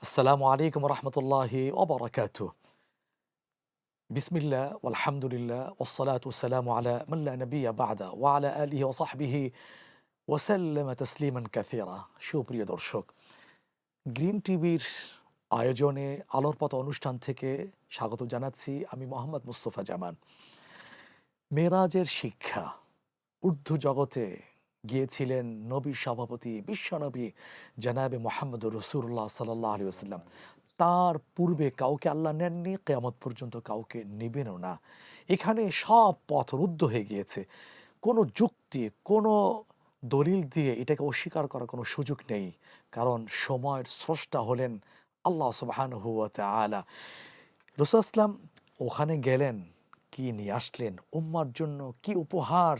আসসালামু আলাইকুম রহমতুল্লাহি ওবরাকাতুহ। বিসমিল্লাহ আলহামদুলিল্লাহ ওসসালাতু ওয়াসসালামু আলা মান লা নাবিয়্যা বা'দা ওয়া আলা আলিহি ওয়া সাহবিহি ওয়া সাল্লামা তাসলিমান কাসীরা। সুপ্রিয় দর্শক, গ্রিন টিভির আয়োজনে আলোর পথ অনুষ্ঠান থেকে স্বাগত জানাচ্ছি আমি মোহাম্মদ মুস্তফা জামান। মেরাজের শিক্ষা ঊর্ধ্ব জগতে গিয়েছিলেন নবীর সভাপতি বিশ্বনবী জনাবে মোহাম্মদ রসুল্লাহ সাল্লাহ আলী আসাল্লাম। তার পূর্বে কাউকে আল্লাহ নেননি, কেয়ামত পর্যন্ত কাউকে নেবেনও না। এখানে সব পথ রুদ্ধ হয়ে গিয়েছে। কোনো যুক্তি, কোনো দলিল দিয়ে এটাকে অস্বীকার করার কোনো সুযোগ নেই, কারণ সময়ের স্রষ্টা হলেন আল্লাহ সুবহানাহু ওয়া তাআলা। রাসূল আসলাম ওখানে গেলেন, কি নিয়ে আসলেন, উম্মার জন্য কি উপহার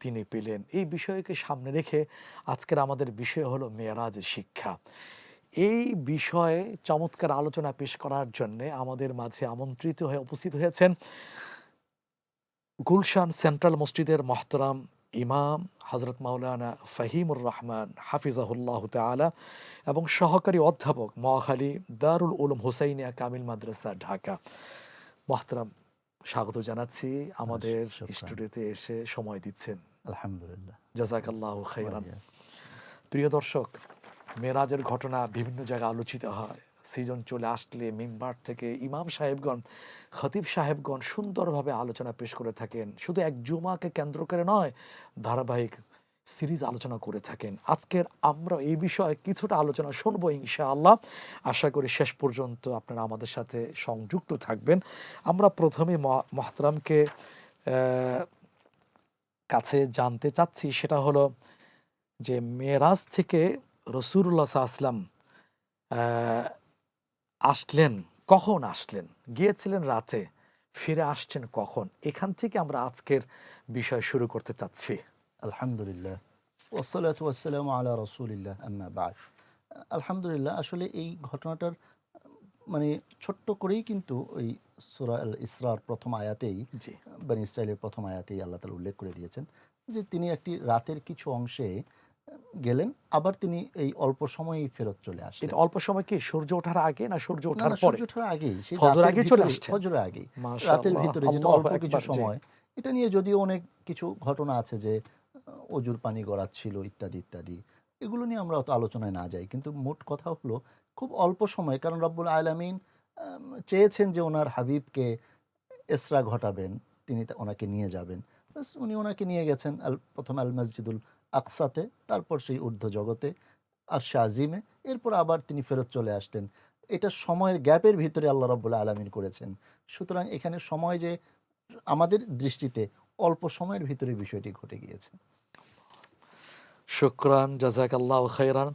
তিনি পেলেন, এই বিষয়কে সামনে রেখে আজকের আমাদের বিষয় হলো মেরাজের শিক্ষা। এই বিষয়ে চমৎকার আলোচনা পেশ করার জন্যে আমাদের মাঝে আমন্ত্রিত হয়ে উপস্থিত হয়েছেন গুলশান সেন্ট্রাল মসজিদের মহতরম ইমাম হজরত মাওলানা ফাহিমুর রহমান হাফিজাহুল্লাহ তাআলা এবং সহকারী অধ্যাপক মহাখালী দারুল উলুম হুসাইনিয়া কামিল মাদ্রাসা ঢাকা। মহতরম, স্বাগত জানাচ্ছি আমাদের শুকরান। স্টুডিওতে এসে সময় দিচ্ছেন। আলহামদুলিল্লাহ। জাযাকাল্লাহু ওয়া খাইরান। ইয়াক। প্রিয় দর্শক, মেরাজের ঘটনা বিভিন্ন জায়গায় আলোচিত হয়। সিজন চলে আসলে মিম্বার থেকে ইমাম সাহেবগণ, খতিব সাহেবগণ সুন্দরভাবে আলোচনা পেশ করে থাকেন। শুধু এক জুমাকে কেন্দ্র করে নয়, ধারাবাহিক সিরিজ আলোচনা করে থাকেন। আজকের আমরা এই বিষয়ে কিছুটা আলোচনা শুনবো ইনশাআল্লাহ। আশা করি শেষ পর্যন্ত আপনারা আমাদের সাথে সংযুক্ত থাকবেন। আমরা প্রথমে মহতরমকে কাছে জানতে চাচ্ছি, সেটা হলো যে মেরাজ থেকে রসুল্লাহ সাল্লাল্লাহু আলাইহি আসলেন, কখন আসলেন? গিয়েছিলেন রাতে, ফিরে আসছেন কখন? এখান থেকে আমরা আজকের বিষয় শুরু করতে চাচ্ছি। আলহামদুলিল্লাহ। ওয়াসসালাতু ওয়াসসালামু আলা রাসূলিল্লাহ আম্মা বা'দ। আলহামদুলিল্লাহ, আসলে এই ঘটনাটার মানে ছোট্ট করেই কিন্তু ওই সূরা আল ইসরার প্রথম আয়াতেই জি, বনী ইসরাইলের প্রথম আয়াতেই আল্লাহ তাআলা উল্লেখ করে দিয়েছেন যে তিনি একটি রাতের কিছু অংশে গেলেন, আবার তিনি এই অল্প সময়েই ফেরত চলে এটা আসলেন। অল্প সময় কি সূর্য ওঠার আগে না সূর্য না, ওঠার না, পরে? সূর্য ওঠার আগেই, সেই ফজর রাতের আগেই চলে ভিতরেই, আসছেন? ফজরের আগেই। রাতের মাশাআল্লাহ, ভিতরে যেটা আল্লাহু অল্প কিছু আকবার। জি, সময়। এটা নিয়ে যদিও অনেক কিছু ঘটনা আছে যে অজুর পানি গড়াচ্ছিল ইত্যাদি, ইত্যাদি। এগুলো নিয়ে আমরা অত আলোচনায় না যাই। কিন্তু মোট কথা হলো খুব অল্প সময়, কারণ রব্বুল আলামিন চেয়েছেন যে ওনার হাবিবকে ইসরা ঘটাবেন, তিনি ওনাকে নিয়ে যাবেন। ব্যাস উনি ওনাকে নিয়ে গেছেন প্রথমে আল মসজিদুল আকসাতে, তারপর সেই ঊর্ধ্ব জগতে আরশে আজিমে, এরপর আবার তিনি ফেরত চলে আসলেন। এটা সময়ের গ্যাপের ভিতরে আল্লাহ রাব্বুল আলামিন করেছেন। সুতরাং এখানে সময় যে আমাদের দৃষ্টিতে অল্প সময়ের ভিতরে বিষয়টি ঘটে গিয়েছে। শুকরান, জাযাকাল্লাহু খাইরান।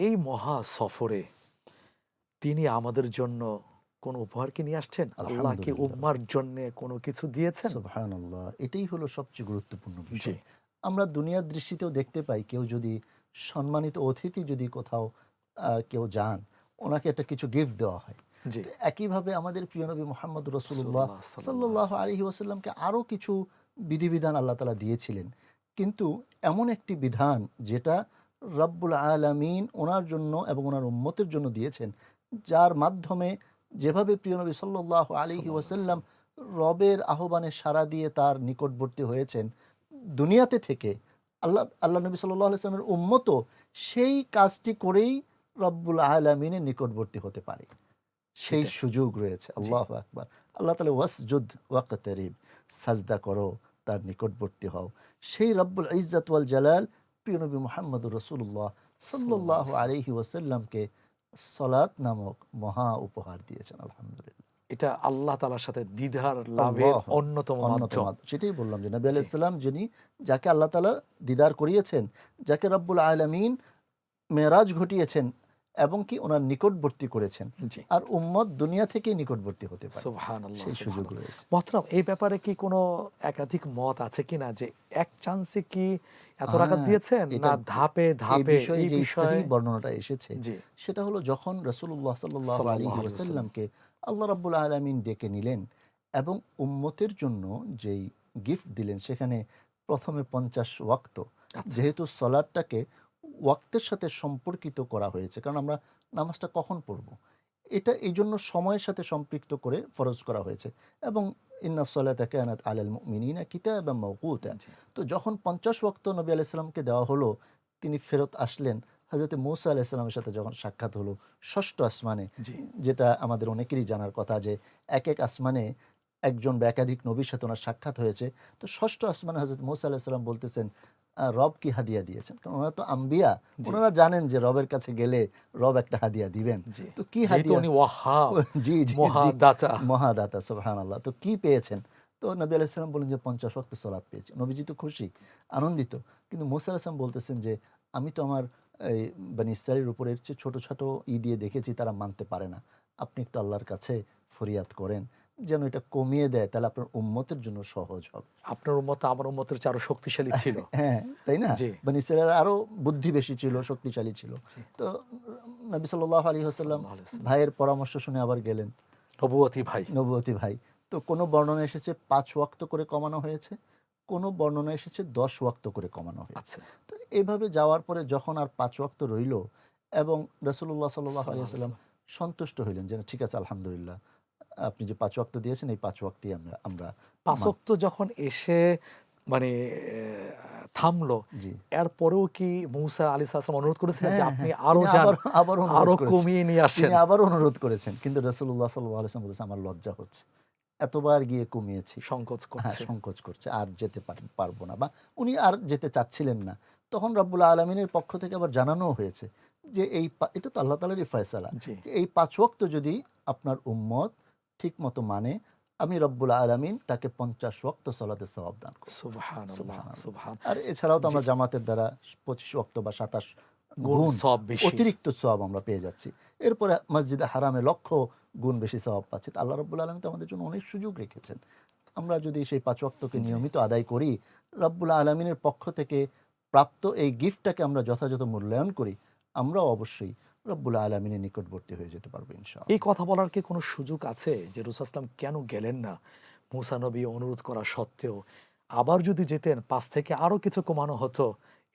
এই মহা সফরে তিনি আমাদের জন্য কোনো উপহার কি নিয়ে আসছেন? আল্লাহ কি আলহামদুলিল্লাহ। উম্মার জন্যে কোনো কিছু দিয়েছেন? সুবহানাল্লাহ। এটাই হলো সবচেয়ে গুরুত্বপূর্ণ জি, বিষয়। আমরা দুনিয়ার দৃষ্টিতেও দেখতে পাই, কেউ যদি সম্মানিত অতিথি যদি কোথাও কেউ যান, ওনাকে একটা কিছু গিফট দেওয়া হয়। জি। তো একইভাবে আমাদের প্রিয় নবী মুহাম্মদ রাসূলুল্লাহ রাসূলুল্লাহ সাল্লাল্লাহু আলাইহি সাল্লাল্লাহু ওয়াসাল্লাম। আলাইহি ওয়াসাল্লামকে আরও কিছু বিধিবিধান আল্লাহ তাআলা দিয়েছিলেন। কিন্তু এমন একটি বিধান যেটা রব্বুল আলামিন ওনার জন্য এবং ওনার উম্মতের জন্য দিয়েছেন, যার মাধ্যমে যেভাবে প্রিয় নবী সাল্লাল্লাহু আলাইহি সাল্লাল্লাহু আলাইহি ওয়াসাল্লাম ওয়াসাল্লাম। রবের আহ্বানে সাড়া দিয়ে তার নিকটবর্তী হয়েছেন, দুনিয়াতে থেকে আল্লাহ নবী সাল্লাল্লাহু আলাইহি ওয়াসাল্লামের উম্মতও সেই কাজটি করেই রব্বুল আলামিনের নিকটবর্তী হতে পারে। সেই সেটাই। সুযোগ রয়েছে। জি। আল্লাহু আকবার। আল্লাহ তাআলা ওয়াসজুদ ওয়াকতারিব, সাজদা করো, তার নিকটবর্তী হও। সেই রব্বুল ইজ্জাত ওয়াল জালাল প্রিয় নবী মুহাম্মদুর রাসূলুল্লাহ সাল্লাল্লাহু সাল্লাল্লাহু আলাইহি ওয়াসাল্লাম। আলাইহি ওয়াসাল্লামকে সালাত নামক মহা উপহার দিয়েছেন। আলহামদুলিল্লাহ। এটা আল্লাহ তাআলার সাথে দ্বিধার লাভের আল্লাহ অন্যতম অন্যতম মাধ্যম। সেটাই বললাম যে নবী জি, আলাইহিস সালাম যিনি, যাকে আল্লাহ তাআলা দিদার করিয়েছেন, যাকে রব্বুল আলামিন মেরাজ ঘটিয়েছেন এবং কি ওনার নিকটবর্তী করেছেন। জি। আর উম্মত দুনিয়া থেকেই নিকটবর্তী হতে পারে। সুবহানাল্লাহ, সেই সুযোগ সুবহানাল্লাহ। রয়েছে। মোহতারাম, এই ব্যাপারে কি কোনো একাধিক মত আছে কিনা যে এক চান্সে কি এত রাকাত হ্যাঁ, দিয়েছেন, এটা না ধাপে, এই ধাপে বিষয়ে এই যেই বিষয়ে? সহিহ বর্ণনাটা এসেছে, জি, সেটা হলো যখন রাসূলুল্লাহ সাল্লাল্লাহু সাল্লাল্লাহু আলাইহি আলাইহি ওয়াসাল্লাম। ওয়াসাল্লামকে আল্লাহ রাব্বুল আলামিন ডেকে নিলেন এবং উম্মতের জন্য যেই গিফট দিলেন, সেখানে প্রথমে ৫০ ওয়াক্ত, আচ্ছা, যেহেতু সলাটটাকে ওয়াক্তের সাথে সম্পর্কিত করা হয়েছে, কারণ আমরা নামাজটা কখন পড়ব? এটা এই জন্য সময়ের সাথে সম্পৃক্ত করে ফরজ করা হয়েছে। এবং ইন্নাস সালাতা কানাত আলাল মুমিনিনা কিতাবাম মাওকুতা। জি তো যখন 50 ওয়াক্ত নবী আলাইহিস সালামকে দেওয়া হলো, তিনি ফেরত আসলেন। হযরত মূসা আলাইহিস সালামের সাথে যখন সাক্ষাৎ হলো ষষ্ঠ আসমানে, জি যেটা আমাদের অনেকেরই জানার কথা যে এক এক আসমানে একজন বা একাধিক নবীর সাথে ওনার সাক্ষাৎ হয়েছে। তো ষষ্ঠ আসমানে হযরত মূসা আলাইহিস সালাম বলতেছেন, রব কি হাদিয়া দিয়েছেন? কারণ ওনারা তো আম্বিয়া, জি ওনারা জানেন যে রবের কাছে গেলে রব একটা হাদিয়া দিবেন। জি তো কি যেহেতু হাদিয়া? উনি ওয়াহাব, জি, জি, জি। মহাদাতা। মহাদাতা সুবহানাল্লাহ। তো কি পেয়েছেন? তো নবী আলাইহিস সালাম বললেন যে 50 ওয়াক্ত সালাত পেয়েছি। নবীজি তো খুশি, আনন্দিত। কিন্তু মূসা আলাইহিস সালাম বলতেছেন যে আমি তো আমার এই বনী ইসরাইলের উপর এর চেয়ে ছোট, ছোট দিয়ে দেখেছি তারা মানতে পারে না। আপনি একটু আল্লাহর কাছে ফরিয়াদ করেন যেন এটা কমিয়ে দেয়, তাহলে আপনার উম্মতের জন্য সহজ হবে। আপনার উম্মত আমার উম্মতের চেয়ে আরো শক্তিশালী ছিল। হ্যাঁ, তাই না? জি বনী ইসরাইলের আরো বুদ্ধি বেশি ছিল, শক্তিশালী ছিল। জি তো নবী সাল্লাল্লাহু আলাইহি ওয়াসাল্লাম সাল্লাল্লাহু আলাইহি ওয়াসাল্লাম। ভাইয়ের পরামর্শ শুনে আবার গেলেন। নবুয়তী ভাই। নবুয়তী ভাই। তো কোনো বর্ণনা এসেছে ৫ ওয়াক্ত করে কমানো হয়েছে, কোনো বর্ণনা এসেছে ১০ ওয়াক্ত করে কমানো হয়েছে। আচ্ছা তো এভাবে যাওয়ার পরে যখন আর ৫ ওয়াক্ত রইল এবং রাসূলুল্লাহ সাল্লাল্লাহু আলাইহি সাল্লাল্লাহু আলাইহি ওয়াসাল্লাম ওয়াসাল্লাম। সন্তুষ্ট হইলেন যে ঠিক আছে আলহামদুলিল্লাহ। আপনি যে ৫ ওয়াক্ত দিয়েছেন এই ৫ ওয়াক্তই আমরা আমরা পাঁচ মান ওয়াক্ত যখন এসে মানে থামলো, জি। এরপরেও কি মূসা আলাইহিস সালাম অনুরোধ করেছিলেন যে হ্যাঁ, আপনি হ্যাঁ। আরো তিনি যান, আবার অনুরোধ আরো করেছেন। কমিয়ে নিয়ে আসেন? তিনি আবার অনুরোধ করেছেন। কিন্তু রাসূলুল্লাহ সাল্লাল্লাহু আলাইহি ওয়াসাল্লাম বলেছেন আমার লজ্জা হচ্ছে। এতবার গিয়ে কমিয়েছি। সংকোচ হ্যাঁ, করছে। সংকোচ করছে। আর যেতে পারবো না বা উনি আর যেতে চাচ্ছিলেন না। তখন রব্বুল আলামিনের পক্ষ থেকে আবার জানানোও হয়েছে যে এটা তো আল্লাহ তাআলারই ফয়সালা। জি যে এই ৫ ওয়াক্ত যদি আপনার উম্মত ঠিকমতো মানে, আমি রব্বুল আলামিন তাকে ৫০ ওয়াক্ত সালাতের সওয়াব দান করব। সুবহানাল্লাহ, সুবহানাল্লাহ। সুবহান। আর এছাড়াও তো জি, আমরা জামাতের দ্বারা ২৫ ওয়াক্ত বা ২৭ গুণ গুণ সব বেশি। অতিরিক্ত সওয়াব আমরা পেয়ে যাচ্ছি। এরপরে মসজিদে হারামে লক্ষ গুণ বেশি সওয়াব পাচ্ছি। তো আল্লাহ রাব্বুল আলামিন তো আমাদের জন্য অনেক সুযোগ রেখেছেন। আমরা যদি সেই ৫ ওয়াক্তকে জি নিয়মিত আদায় করি, রব্বুল আলামিনের পক্ষ থেকে প্রাপ্ত এই গিফটটাকে আমরা যথাযথ মূল্যায়ন করি, আমরাও অবশ্যই রব্বুল আলামিনের নিকটবর্তী হয়ে যেতে পারবো এই ইনশাআল্লাহ। কথা বলার কি কোনো সুযোগ আছে যে রাসূল সাল্লাল্লাহু আলাইহি ওয়াসাল্লাম কেন গেলেন না? মূসা নবী অনুরোধ করা সত্ত্বেও আবার যদি যেতেন ৫ থেকে আরো কিছু কমানো হতো,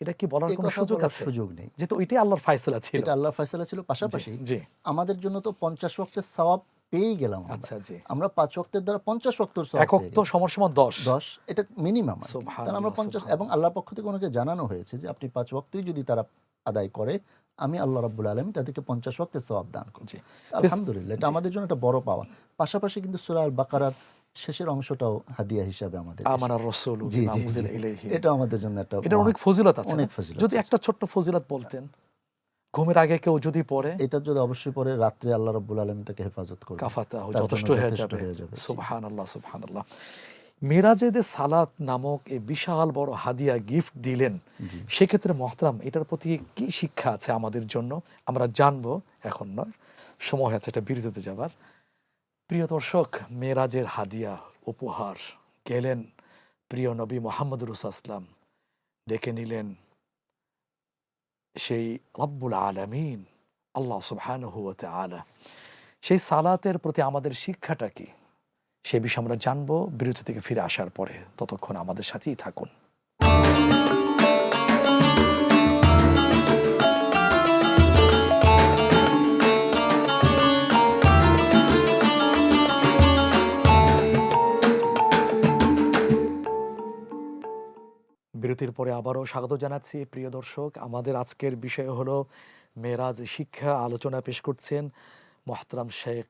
এটা কি বলার এ কোনো কথা সুযোগ বলার আছে? সুযোগ নেই। যেহেতু এটাই আল্লাহর ফায়সালা ছিল। এটা আল্লাহর ফয়সালা ছিল। জি পাশাপাশি জি আমাদের জন্য তো ৫০ ওয়াক্তের সওয়াব পেয়েই গেলাম আমরা। আচ্ছা জি। আমরা ৫ ওয়াক্তের দ্বারা ৫০ ওয়াক্তের সওয়াব একক পেয়ে তো গেলাম। সমান সমান ১০। ১০ এটা মিনিমাম আরকি। তাহলে আমরা সুবহানাল্লাহ, ৫০ এবং সুবহানাল্লাহ। আল্লাহর পক্ষ থেকে ওনাকে জানানো হয়েছে যে আপনি ৫ ওয়াক্তই যদি তারা আদায় করে, আমি আল্লাহ রাব্বুল আলামিন তাদেরকে ৫০ ওয়াক্তের সওয়াব দান করব। জি। আলহামদুলিল্লাহ এটা জি। আমাদের জন্য একটা বড় পাওয়া। পাশাপাশি কিন্তু সূরা আল বাকারার শেষের অংশটাও হাদিয়া হিসাবে আমাদের আমানার এসেছে। রাসূলু জি, বিমা জি, জি। উনজিলা ইলাইহি। এটাও আমাদের জন্য একটা এটার অনেক ফজিলত আছে না? অনেক ফজিলত যদি আছে। একটা ছোট্ট ফজিলত বলতেন। ঘুমের আগে কেউ যদি পড়ে এটা যদি অবশ্যই পরে রাত্রে আল্লাহ রাব্বুল আলামিন তাকে হেফাজত করবেন। কাফাতাহু তার জন্য যথেষ্ট হয়ে যথেষ্ট যাবে। হয়ে যাবে। জি। সুবহানাল্লাহ, সুবহানাল্লাহ। মেরাজে যে সালাত নামক এই বিশাল বড় হাদিয়া গিফট দিলেন, জি। সেক্ষেত্রে মহতারাম এটার প্রতি কি শিক্ষা আছে আমাদের জন্য? আমরা জানবো, এখন নয়, সময় আছে এটা বিরতিতে যাবার। প্রিয় দর্শক, মেরাজের হাদিয়া উপহার গেলেন প্রিয় নবী মোহাম্মদ রাসূলুল্লাহ, ডেকে নিলেন সেই রব্বুল আলামিন আল্লাহ সুবহানাহু ওয়া তাআলা। সেই সালাতের প্রতি আমাদের শিক্ষাটা কি, সে বিষয়ে আমরা জানবো বিরতি থেকে ফিরে আসার পরে। ততক্ষণ আমাদের সাথেই থাকুন। বিরতির পরে আবারও স্বাগত জানাচ্ছি প্রিয় দর্শক। আমাদের আজকের বিষয় হলো মেরাজ শিক্ষা। আলোচনা পেশ করছেন মোহতারাম শেখ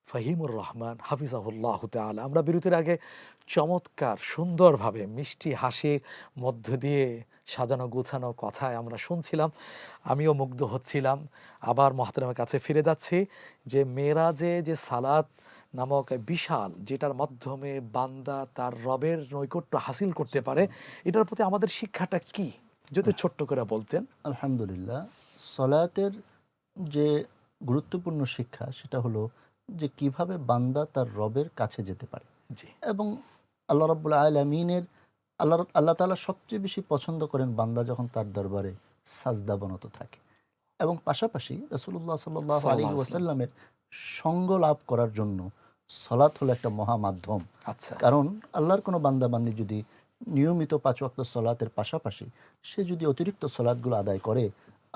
ফাহিমুর রহমান হাফিজাহুল্লাহ তাআলা। আমরা বিরতির আগে চমৎকার সুন্দরভাবে মিষ্টি হাসির মধ্য দিয়ে সাজানো গোছানো কথায় আমরা শুনছিলাম, আমিও মুগ্ধ হচ্ছিলাম। আবার মোহতারামের কাছে ফিরে যাচ্ছি যে মেরাজে যে সালাত নামক বিশাল, যেটার মাধ্যমে বান্দা তার রবের নৈকট্য হাসিল করতে পারে, এটার প্রতি আমাদের শিক্ষাটা কি যদি ছোট্ট করে বলতেন? আলহামদুলিল্লাহ সলাতের যে গুরুত্বপূর্ণ শিক্ষা সেটা হলো যে কিভাবে বান্দা তার রবের কাছে যেতে পারে জি এবং আল্লাহ রাব্বুল আলামিনের আল্লাহ তাআলা সবচেয়ে বেশি পছন্দ করেন বান্দা যখন তার দরবারে সাজদাবনত থাকে এবং পাশাপাশি রাসূলুল্লাহ সাল্লাল্লাহু সাল্লাল্লাহু আলাইহি আলাইহি ওয়াসাল্লাম। ওয়াসাল্লামের সঙ্গ লাভ করার জন্য সলাত হলো একটা মহা মাধ্যম। আচ্ছা কারণ আল্লাহর কোনো বান্দাবান্দি যদি নিয়মিত ৫ ওয়াক্ত সলাতের পাশাপাশি সে যদি অতিরিক্ত সলাতগুলো আদায় করে,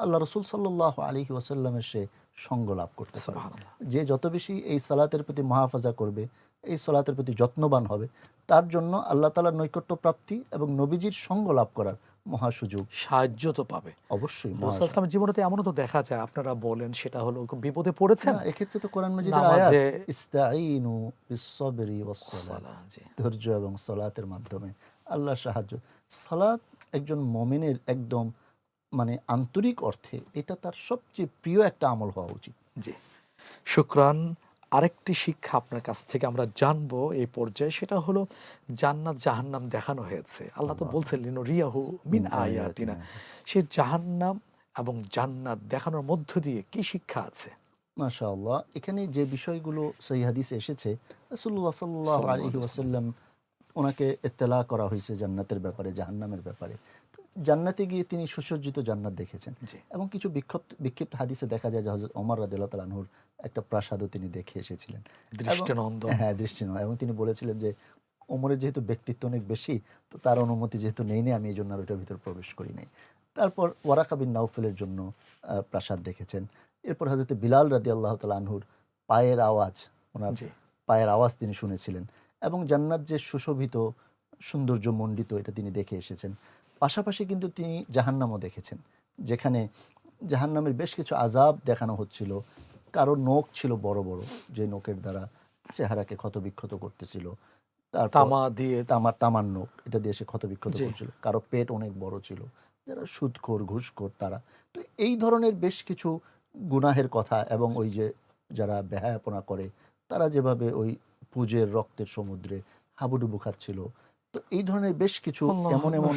আল্লাহ রসুল সাল্লাল্লাহু আলাইহি ওয়াসাল্লামের সে সঙ্গ লাভ করতে পারবে। সুবহানাল্লাহ। যে যত বেশি এই সালাতের প্রতি মুহাফাজা করবে, এই সালাতের প্রতি যত্নবান হবে, তার জন্য আল্লাহ তাআলার নৈকট্য প্রাপ্তি এবং নবীজির সঙ্গ লাভ করার মহা সুযোগ সাহায্য তো পাবে। অবশ্যই রাসূল ইসলামের জীবনে তো এমনও তো দেখা যায়, আপনারা বলেন সেটা হলো খুব বিপদে পড়েছেন, না, এক্ষেত্রে তো কোরআন মাজিদের আয়াত নামাজে ইস্তাঈনু বিস-সাবরি ওয়াস-সালাহ, সালাহ, জি ধৈর্য এবং সালাতের মাধ্যমে আল্লাহর সাহায্য। সালাত একজন মুমিনের একদম মানে আন্তরিক অর্থে এটা তার সবচেয়ে প্রিয় একটা আমল হওয়া উচিত। জি শুকরান। আরেকটি শিক্ষা আপনার কাছ থেকে আমরা জানবো এই পর্যায়ে, সেটা হলো জান্নাত জাহান্নাম দেখানো হয়েছে। আল্লাহ তো আল্লাহ বলছেন লিনুরিয়াহু মিন আয়াতিনা। সেই জাহান্নাম এবং জান্নাত দেখানোর মধ্য দিয়ে কি শিক্ষা আছে? মাশাআল্লাহ, এখানে যে বিষয়গুলো সহিহ হাদিসে এসেছে, রাসূলুল্লাহ সাল্লাল্লাহু সাল্লাল্লাহু আলাইহি আলাইহি ওয়াসাল্লাম। ওয়াসাল্লাম ওনাকে ইত্তেলা করা হয়েছে জান্নাতের ব্যাপারে, জাহান্নামের ব্যাপারে। তো জান্নাতে গিয়ে তিনি সুসজ্জিত জান্নাত দেখেছেন জি এবং কিছু বিক্ষিপ্ত হাদিসে দেখা যায় যে হযরত ওমর রাদিয়াল্লাহু তাআলা আনহুর একটা প্রাসাদও তিনি দেখে এসেছিলেন এবং দৃষ্টিনন্দন। হ্যাঁ, দৃষ্টিনয়, এবং তিনি বলেছিলেন যে ওমরের যেহেতু ব্যক্তিত্ব অনেক বেশি, তো তার অনুমতি যেহেতু নেই আমি এই জন্য আর ওইটার ভিতর প্রবেশ করি নাই। তারপর ওয়ারাকা বিন নাউফেলের জন্য প্রাসাদ দেখেছেন। এরপর হযরত বিলাল রাদিয়াল্লাহু তাআলা আনহুর পায়ের আওয়াজ, ওনার জি পায়ের আওয়াজ তিনি শুনেছিলেন এবং জান্নাত যে সুশোভিত সৌন্দর্যমণ্ডিত এটা তিনি দেখে এসেছেন। পাশাপাশি কিন্তু তিনি জাহান্নামও দেখেছেন, যেখানে জাহান্নামের বেশ কিছু আযাব দেখানো হচ্ছিল। কারো নখ ছিল বড় বড়, যে নখের দ্বারা চেহারাকে ক্ষতবিক্ষত করতেছিল। তারপর তামা দিয়ে। তামার নখ, এটা দিয়ে সে ক্ষতবিক্ষত জি করছিল। কারো পেট অনেক বড় ছিল, যারা সুদখোর ঘুষখোর তারা। তো এই ধরনের বেশ কিছু গুনাহের কথা, এবং ওই যে যারা বেহায়াপনা করে তারা যেভাবে ওই পুজের রক্তের সমুদ্রে হাবুডুবু খাচ্ছিল, তো এই ধরনের বেশ কিছু আল্লাহু এমন আকবার। এমন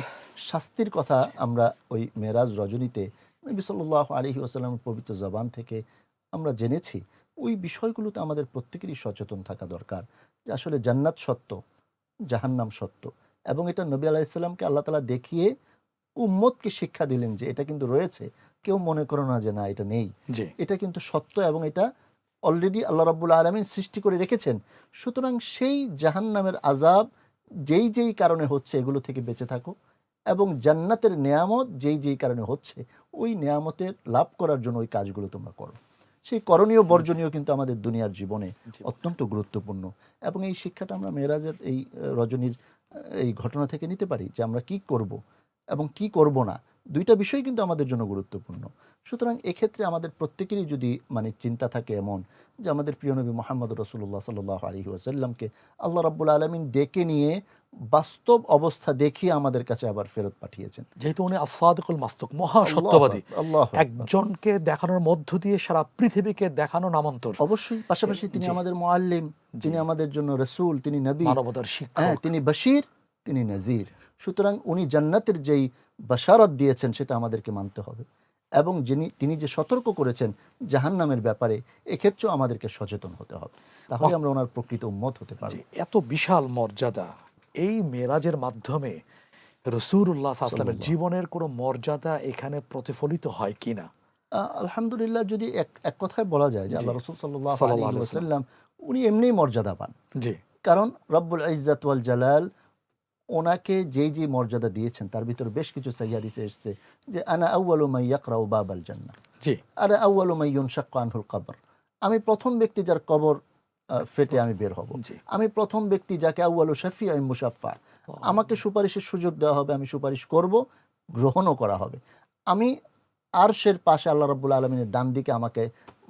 শাস্তির কথা জি আমরা ওই মেরাজ রজনীতে নবী সাল্লাল্লাহু আলাইহি ওয়াসাল্লামের পবিত্র জবান থেকে আমরা জেনেছি। ওই বিষয়গুলোতে আমাদের প্রত্যেকেরই সচেতন থাকা দরকার যে আসলে জান্নাত সত্য, জাহান্নাম সত্য, এবং এটা নবী আলাইহিসসালামকে আল্লাহ তাআলা দেখিয়ে উম্মতকে শিক্ষা দিলেন যে এটা কিন্তু রয়েছে, কেউ মনে করো না যে না এটা নেই, জি এটা কিন্তু সত্য এবং এটা অলরেডি আল্লাহ রাব্বুল আলামিন সৃষ্টি করে রেখেছেন। সুতরাং সেই জাহান্নামের আযাব যেই যেই কারণে হচ্ছে এগুলো থেকে বেঁচে থাকো, এবং জান্নাতের নেয়ামত যেই যেই কারণে হচ্ছে ওই নেয়ামতের লাভ করার জন্য ওই কাজগুলো তোমরা করো। সেই করণীয় বর্জনীয় কিন্তু আমাদের দুনিয়ার জীবনে জি অত্যন্ত গুরুত্বপূর্ণ, এবং এই শিক্ষাটা আমরা মেরাজের এই রজনীর এই ঘটনা থেকে নিতে পারি যে আমরা কি করব এবং কি করব না, দুইটা বিষয় কিন্তু আমাদের জন্য গুরুত্বপূর্ণ। সুতরাং এক্ষেত্রে আমাদের প্রত্যেকেরই যদি মানে চিন্তা থাকে এমন যে আমাদের প্রিয় নবী মুহাম্মদ রাসূলুল্লাহ সাল্লাল্লাহু আলাইহি ওয়াসাল্লামকে আল্লাহ রাব্বুল আলামিন ডেকে নিয়ে বাস্তব অবস্থা দেখিয়ে আমাদের কাছে আবার ফেরত পাঠিয়েছেন। যেহেতু উনি আস-সাদিকুল মাসদুক, মহা আল্লাহু সত্যবাদী, আকবার, আল্লাহু আকবার। একজনকে দেখানোর মধ্য দিয়ে সারা পৃথিবীকে দেখানো নামান্তর। অবশ্যই পাশাপাশি তিনি জি আমাদের মুআল্লিম, জি তিনি আমাদের জন্য রাসূল, তিনি নবী, মানবতার হ্যাঁ, শিক্ষক। তিনি বাশীর, তিনি নাযীর। সুতরাং উনি জান্নাতের যেই বাশারাত দিয়েছেন সেটা আমাদেরকে মানতে হবে, এবং তিনি যে সতর্ক করেছেন জাহান্নামের ব্যাপারে, এক্ষেত্রেও আমাদেরকে সচেতন হতে হবে। তাহলে মহ- আমরা ওনার প্রকৃত উম্মত হতে জি পারব। এত বিশাল মর্যাদা, এই মেরাজের মাধ্যমে রাসূলুল্লাহ সাল্লাল্লাহু আলাইহি ওয়াসাল্লামের সাল্লাল্লাহু জীবনের কোনো মর্যাদা এখানে প্রতিফলিত হয় কিনা? আলহামদুলিল্লাহ, যদি এক কথায় বলা যায় যে জি আল্লাহ রাসূল সাল্লাল্লাহু সাল্লাল্লাহু আলাইহি আলাইহি ওয়াসাল্লাম। ওয়াসাল্লাম উনি এমনিই মর্যাদাবান। জি কারণ রব্বুল ইজ্জাত ওয়াল জালাল ওনাকে যেই যেই মর্যাদা দিয়েছেন তার ভিতর বেশ কিছু সহিহ হাদিসে এসেছে যে আনা আউয়ালু মান ইয়াকরাউ বাবাল জান্নাহ, জি আরে আউয়ালু মান ইউনশাক্কু আনহুল কবর, আমি প্রথম ব্যক্তি যার কবর ফেটে আমি বের হব, জি আমি প্রথম ব্যক্তি যাকে আউয়ালু শাফিঈ মুশাফফা, আমাকে সুপারিশের সুযোগ দেওয়া হবে, আমি সুপারিশ করব, গ্রহণও করা হবে, আমি আরশের পাশে আল্লাহ রাব্বুল আলামিনের ডান দিকে আমাকে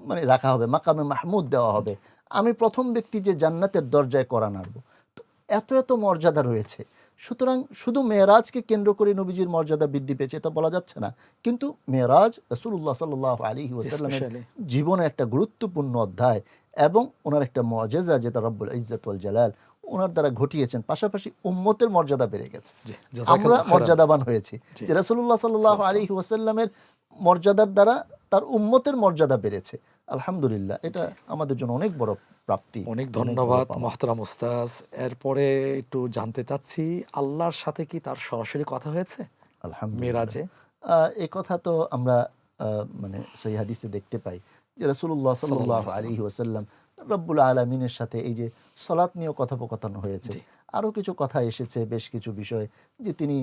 মানে রাখা হবে, মাকামে মাহমুদ দেওয়া হবে, আমি প্রথম ব্যক্তি যে জান্নাতের দরজায় করা নাড়ব। তো এত এত মর্যাদা রয়েছে। সুতরাং শুধু মেরাজকে কেন্দ্র করে নবীজির মর্যাদা বৃদ্ধি পেয়েছে এটা বলা যাচ্ছে না, কিন্তু মেরাজ রাসূলুল্লাহ সাল্লাল্লাহু আলাইহি ওয়াসাল্লামের স্পেশালি জীবনে একটা গুরুত্বপূর্ণ অধ্যায় এবং ওনার একটা মুআজিজা যেটা রব্বুল ইজ্জত ওয়াল জালাল ওনার দ্বারা ঘটিয়েছেন। পাশাপাশি উম্মতের মর্যাদা বেড়ে গেছে, জি আমরা জাযাকাল্লাহু খাইরান। মর্যাদাবান হয়েছি জি যে রাসূলুল্লাহ সাল্লাল্লাহু সাল্লাল্লাহু আলাইহি ওয়াসাল্লামের মর্যাদার দ্বারা তার উম্মতের মর্যাদা বেড়েছে। আলহামদুলিল্লাহ, এটা জি আমাদের জন্য অনেক বড় প্রাপ্তি, অনেক অনেক বড় ধন্যবাদ পাওয়া। মোহতারাম উস্তাজ। এরপরে একটু জানতে চাচ্ছি, আল্লাহর সাথে কি তার সরাসরি কথা হয়েছে আলহামদুলিল্লাহ, মেরাজে? এই কথা তো আমরা মানে সহিহ হাদিসে দেখতে পাই যে রাসূলুল্লাহ সাল্লাল্লাহু সাল্লাল্লাহু আলাইহি ওয়াসাল্লাম। আলাইহি ওয়াসাল্লাম রব্বুল আলামিনের সাথে এই যে সালাত নিয়ে কথোপকথন হয়েছে, জি আরও কিছু কথা এসেছে, বেশ কিছু বিষয় যে তিনি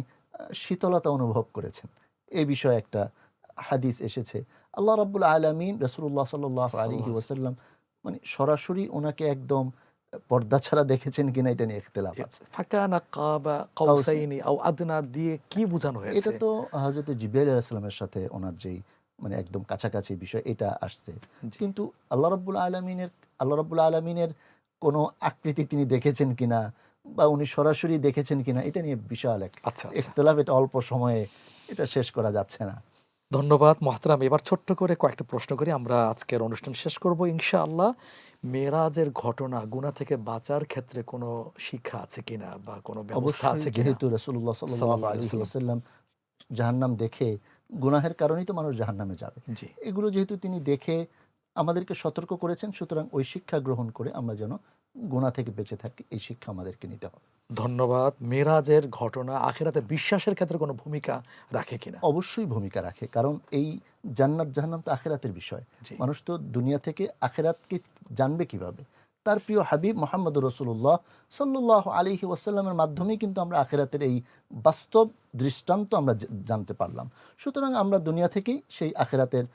শীতলতা অনুভব করেছেন, এই বিষয়ে একটা হাদিস এসেছে আল্লাহ রাব্বুল আলামিন রাসূলুল্লাহ সাল্লাল্লাহু আলাইহি ওয়াসাল্লাম মানে সরাসরি ওনাকে একদম পর্দা ছাড়া দেখেছেন কিনা এটা নিয়ে ইখতিলাফ আছে। ফাকানা কাবা কাউসাইন কাউসাইনি আও আদনা দিয়ে কি বোঝানো এটা হয়েছে? তো হযরত জিবরাইল আলাইহিস সালামের সাথে ওনার যেই মানে একদম কাছাকাছি বিষয় এটা আসছে। জি। কিন্তু আল্লাহ রাব্বুল আলামিনের কোনো আকৃতি তিনি দেখেছেন কিনা বা উনি সরাসরি দেখেছেন কিনা এটা নিয়ে বিশাল এক আচ্ছা, আচ্ছা। ইখতিলাফ, এটা অল্প সময়ে এটা শেষ করা যাচ্ছে না। ধন্যবাদ মোহতারাম। এবার ছোট্ট করে কয়েকটা প্রশ্ন করি, আমরা আজকের অনুষ্ঠান শেষ করব ইনশাআল্লাহ। মেরাজের ঘটনা গুনাহ থেকে বাঁচার ক্ষেত্রে কোনো শিক্ষা আছে কিনা বা কোনো ব্যবস্থা অবশ্যই, আছে কিনা? যেহেতু রাসূলুল্লাহ সাল্লাল্লাহু সাল্লাল্লাহু আলাইহি আলাইহি ওয়াসাল্লাম। ওয়াসাল্লাম জাহান্নাম দেখে, গুনাহের কারণেই তো মানুষ জাহান্নামে যাবে। জি। এগুলো যেহেতু তিনি দেখে আমাদেরকে সতর্ক করেছেন, সুতরাং ওই শিক্ষা গ্রহণ করে আমরা যেন গুনাহ থেকে বেঁচে থাকি, এই শিক্ষা আমাদেরকে নিতে হবে। ধন্যবাদ। মেরাজের ঘটনা আখিরাতে বিশ্বাসের ক্ষেত্রে কোনো ভূমিকা রাখে কিনা? অবশ্যই ভূমিকা রাখে, কারণ এই জান্নাত জাহান্নাম তো আখিরাতের বিষয়। জি। মানুষ তো দুনিয়া থেকে আখিরাতকে জানবে কিভাবে? তার প্রিয় হাবিব মুহাম্মদুর রাসূলুল্লাহ সাল্লাল্লাহু আলাইহি ওয়াসাল্লামের মাধ্যমেই কিন্তু আমরা আখিরাতের এই বাস্তব দৃষ্টান্ত আমরা জানতে পারলাম। সুতরাং আমরা দুনিয়া থেকেই সেই আখিরাতের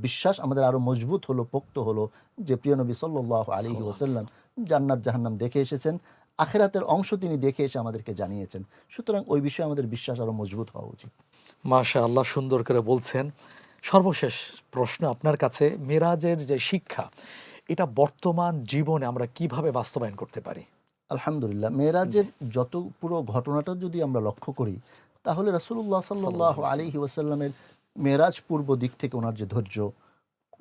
বিশ্বাস আমাদের আরও মজবুত হলো, পোক্ত হলো যে প্রিয় নবী সাল্লাল্লাহু আলাইহি সাল্লাল্লাহু আলাইহি ওয়াসাল্লাম ওয়াসাল্লাম। জান্নাত জাহান্নাম দেখে এসেছেন, আখিরাতের অংশ তিনি দেখে এসে আমাদেরকে জানিয়েছেন। সুতরাং ওই বিষয়ে আমাদের বিশ্বাস আরও মজবুত হওয়া উচিত। মাশাআল্লাহ, সুন্দর করে বলছেন। সর্বশেষ প্রশ্ন আপনার কাছে, মেরাজের যে শিক্ষা, এটা বর্তমান জীবনে আমরা কিভাবে বাস্তবায়ন করতে পারি? আলহামদুলিল্লাহ, জি। মেরাজের যত পুরো ঘটনাটা যদি আমরা লক্ষ্য করি, তাহলে রাসূলুল্লাহ সাল্লাল্লাহু সাল্লাল্লাহু আলাইহি আলাইহি ওয়াসাল্লাম। ওয়াসাল্লামের মেরাজ পূর্ব দিক থেকে ওনার যে ধৈর্য,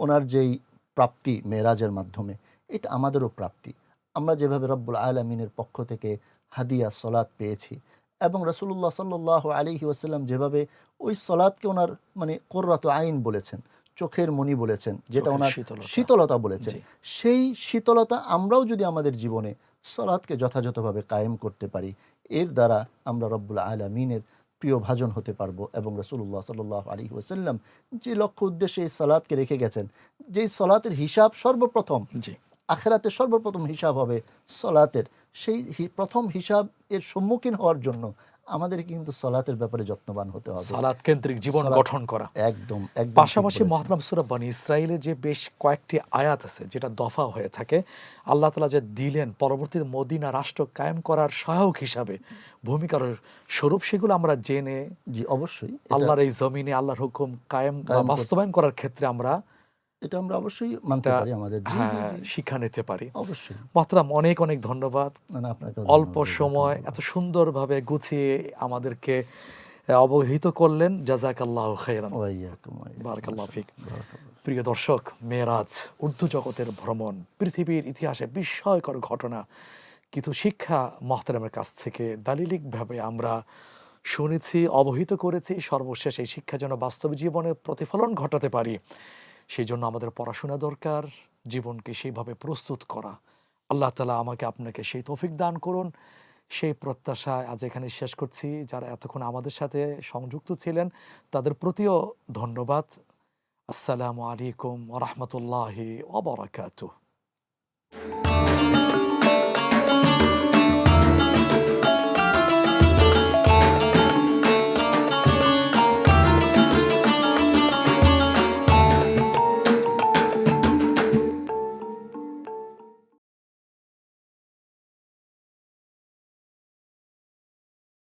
ওনার যেই প্রাপ্তি মেরাজের মাধ্যমে, এটা আমাদেরও প্রাপ্তি। আমরা যেভাবে রব্বুল আলামিনের পক্ষ থেকে হাদিয়া সলাত পেয়েছি এবং রাসূলুল্লাহ সাল্লাল্লাহু আলাইহি ওয়াসাল্লাম যেভাবে ওই সলাতকে ওনার মানে কুররাতু আইন বলেছেন, চোখের মণি বলেছেন, যেটা চোখের ওনার শীতলতা। শীতলতা বলেছেন, জি। সেই শীতলতা আমরাও যদি আমাদের জীবনে সলাতকে যথাযথভাবে কায়েম করতে পারি, এর দ্বারা আমরা রব্বুল আলামিনের প্রিয় ভাজন হতে পারবো এবং রাসূলুল্লাহ সাল্লাল্লাহু আলাইহি ওয়াসাল্লাম যে লক্ষ্য উদ্দেশ্যে এই সালাতকে রেখে গেছেন, যেই সলাতের হিসাব সর্বপ্রথম জি। আখিরাতে সর্বপ্রথম হিসাব হবে সলাতের, সেই প্রথম হিসাব এর সম্মুখীন হওয়ার জন্য আমাদের কিন্তু সলাতের ব্যাপারে যত্নবান হতে হবে। সালাত কেন্দ্রিক জীবন সলাত গঠন করা। একদম একদম ঠিক পাশাপাশি বলেছেন। মহতরম সূরা বনী ইসরাইলের যে বেশ কয়েকটি আয়াত আছে যেটা দফা হয়ে থাকে, আল্লাহ তাআলা যে দিলেন পরবর্তীতে মদিনা রাষ্ট্র কায়েম করার সহায়ক হিসাবে ভূমিকার স্বরূপ, সেগুলো আমরা জেনে জি, অবশ্যই এটা আল্লাহর এই জমিনে আল্লাহর হুকুম কায়েম বা কায়েম করতে, বাস্তবায়ন করার ক্ষেত্রে আমরা এটা আমরা অবশ্যই মানতে একটা পারি আমাদের। জি জি জি, শিক্ষা নিতে পারি। অবশ্যই। মহতরম, অনেক অনেক ধন্যবাদ। না না, আপনাকেও অল্প ধন্যবাদ, সময় জাযাকাল্লাহ। এত সুন্দরভাবে গুছিয়ে আমাদেরকে অবহিত করলেন। জাযাকাল্লাহু খাইরান। ওয়াইয়াকুম ওয়াইয়াকুম, বারাকাল্লাহু ফিক। মাশাআল্লাহ, বারাকাল্লাহ। প্রিয় দর্শক, মেরাজ উর্দু জগতের ভ্রমণ, পৃথিবীর ইতিহাসে বিস্ময়কর ঘটনা, কিছু শিক্ষা মহতারামের কাছ থেকে দালিলিকভাবে আমরা শুনেছি, অবহিত করেছি। সর্বশেষ এই শিক্ষা যেন বাস্তব জীবনে প্রতিফলন ঘটাতে পারি, সেই জন্য আমাদের পড়াশোনা দরকার, জীবনকে সেইভাবে প্রস্তুত করা। আল্লাহ তাআলা আমাকে আপনাকে সেই তৌফিক দান করুন, সেই প্রত্যাশায় আজ এখানে শেষ করছি। যারা এতক্ষণ আমাদের সাথে সংযুক্ত ছিলেন তাদের প্রতিও ধন্যবাদ। আসসালামু আলাইকুম ওয়া রাহমাতুল্লাহি ওয়া বারাকাতুহু।